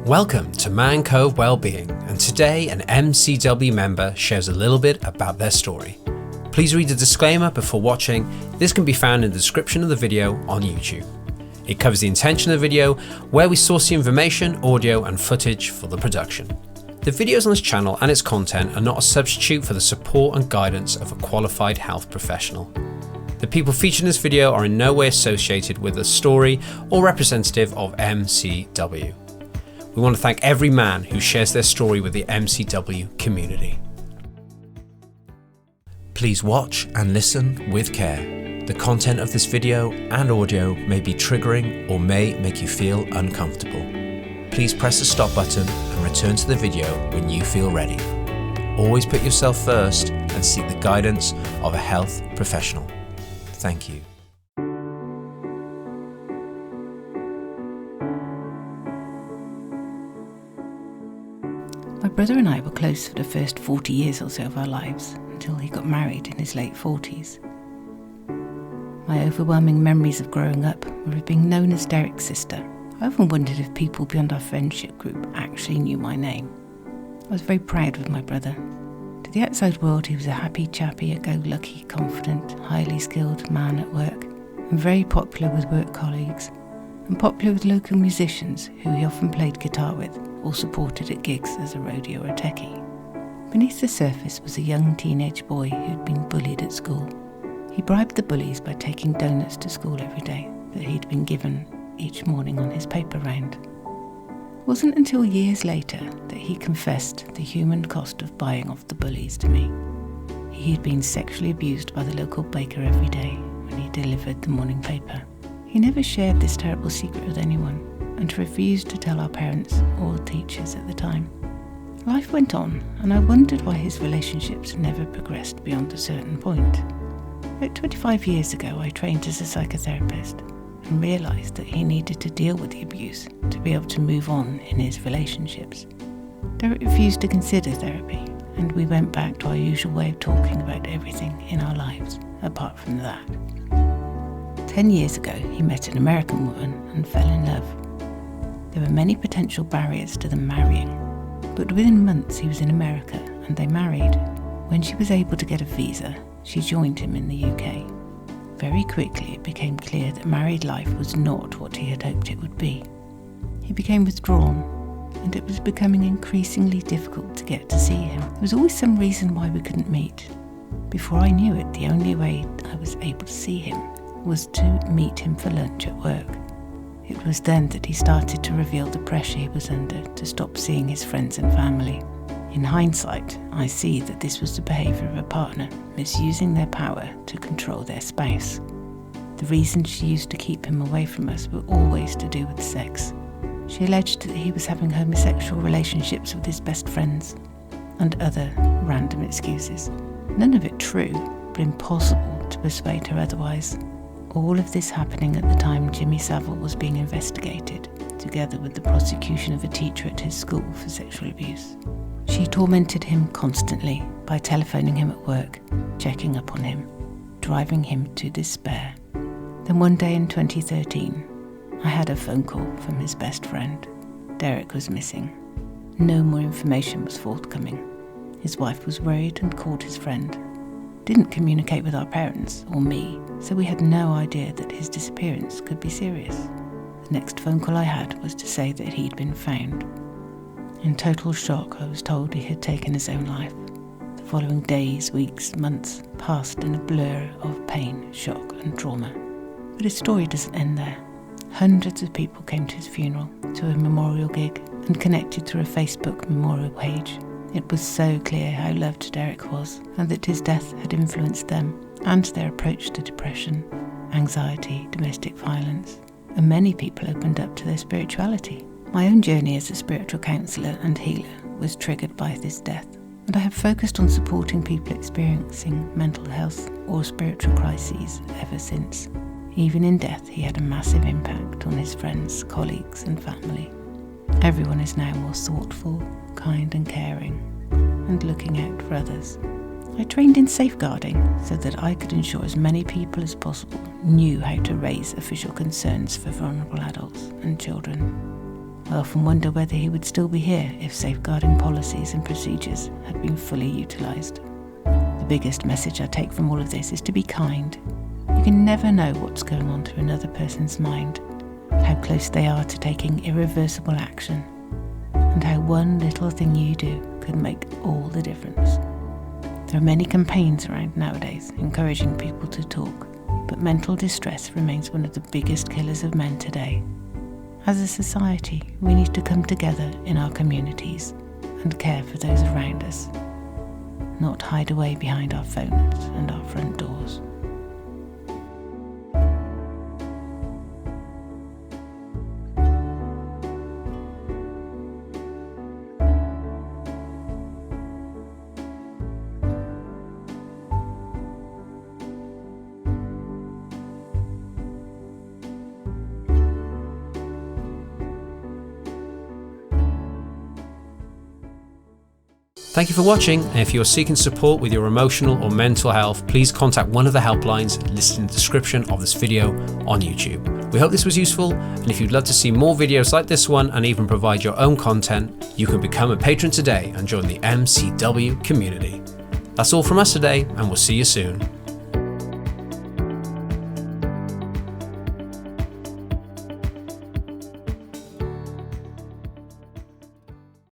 Welcome to Man Cove Wellbeing, and today an MCW member shares a little bit about their story. Please read the disclaimer before watching. This can be found in the description of the video on YouTube. It covers the intention of the video, where we source the information, audio and footage for the production. The videos on this channel and its content are not a substitute for the support and guidance of a qualified health professional. The people featured in this video are in no way associated with the story or representative of MCW. We want to thank every man who shares their story with the MCW community. Please watch and listen with care. The content of this video and audio may be triggering or may make you feel uncomfortable. Please press the stop button and return to the video when you feel ready. Always put yourself first and seek the guidance of a health professional. Thank you. My brother and I were close for the first 40 years or so of our lives, until he got married in his late 40s. My overwhelming memories of growing up were of being known as Derek's sister. I often wondered if people beyond our friendship group actually knew my name. I was very proud of my brother. To the outside world, he was a happy chappy, a go-lucky, confident, highly skilled man at work, and very popular with work colleagues, and popular with local musicians who he often played guitar with, or supported at gigs as a roadie or a techie. Beneath the surface was a young teenage boy who'd been bullied at school. He bribed the bullies by taking donuts to school every day that he'd been given each morning on his paper round. It wasn't until years later that he confessed the human cost of buying off the bullies to me. He'd been sexually abused by the local baker every day when he delivered the morning paper. He never shared this terrible secret with anyone, and refused to tell our parents or teachers at the time. Life went on, and I wondered why his relationships never progressed beyond a certain point. About 25 years ago, I trained as a psychotherapist and realised that he needed to deal with the abuse to be able to move on in his relationships. Derek refused to consider therapy, and we went back to our usual way of talking about everything in our lives, apart from that. 10 years ago, he met an American woman and fell in love. There were many potential barriers to them marrying, but within months he was in America and they married. When she was able to get a visa, she joined him in the UK. Very quickly it became clear that married life was not what he had hoped it would be. He became withdrawn, and it was becoming increasingly difficult to get to see him. There was always some reason why we couldn't meet. Before I knew it, the only way I was able to see him was to meet him for lunch at work. It was then that he started to reveal the pressure he was under to stop seeing his friends and family. In hindsight, I see that this was the behaviour of a partner misusing their power to control their spouse. The reasons she used to keep him away from us were always to do with sex. She alleged that he was having homosexual relationships with his best friends, and other random excuses. None of it true, but impossible to persuade her otherwise. All of this happening at the time Jimmy Savile was being investigated, together with the prosecution of a teacher at his school for sexual abuse. She tormented him constantly by telephoning him at work, checking up on him, driving him to despair. Then one day in 2013, I had a phone call from his best friend. Derek was missing. No more information was forthcoming. His wife was worried and called his friend. Didn't communicate with our parents or me, so we had no idea that his disappearance could be serious. The next phone call I had was to say that he'd been found. In total shock, I was told he had taken his own life. The following days, weeks, months passed in a blur of pain, shock and trauma. But his story doesn't end there. Hundreds of people came to his funeral, to a memorial gig, and connected through a Facebook memorial page. It was so clear how loved Derek was, and that his death had influenced them and their approach to depression, anxiety, domestic violence. And many people opened up to their spirituality. My own journey as a spiritual counsellor and healer was triggered by this death, and I have focused on supporting people experiencing mental health or spiritual crises ever since. Even in death, he had a massive impact on his friends, colleagues and family. Everyone is now more thoughtful, kind and caring, and looking out for others. I trained in safeguarding so that I could ensure as many people as possible knew how to raise official concerns for vulnerable adults and children. I often wonder whether he would still be here if safeguarding policies and procedures had been fully utilised. The biggest message I take from all of this is to be kind. You can never know what's going on through another person's mind, how close they are to taking irreversible action, and how one little thing you do could make all the difference. There are many campaigns around nowadays encouraging people to talk, but mental distress remains one of the biggest killers of men today. As a society, we need to come together in our communities and care for those around us, not hide away behind our phones and our front doors. Thank you for watching, and if you're seeking support with your emotional or mental health, please contact one of the helplines listed in the description of this video on YouTube. We hope this was useful, and if you'd love to see more videos like this one and even provide your own content, you can become a patron today and join the MCW community. That's all from us today, and we'll see you soon.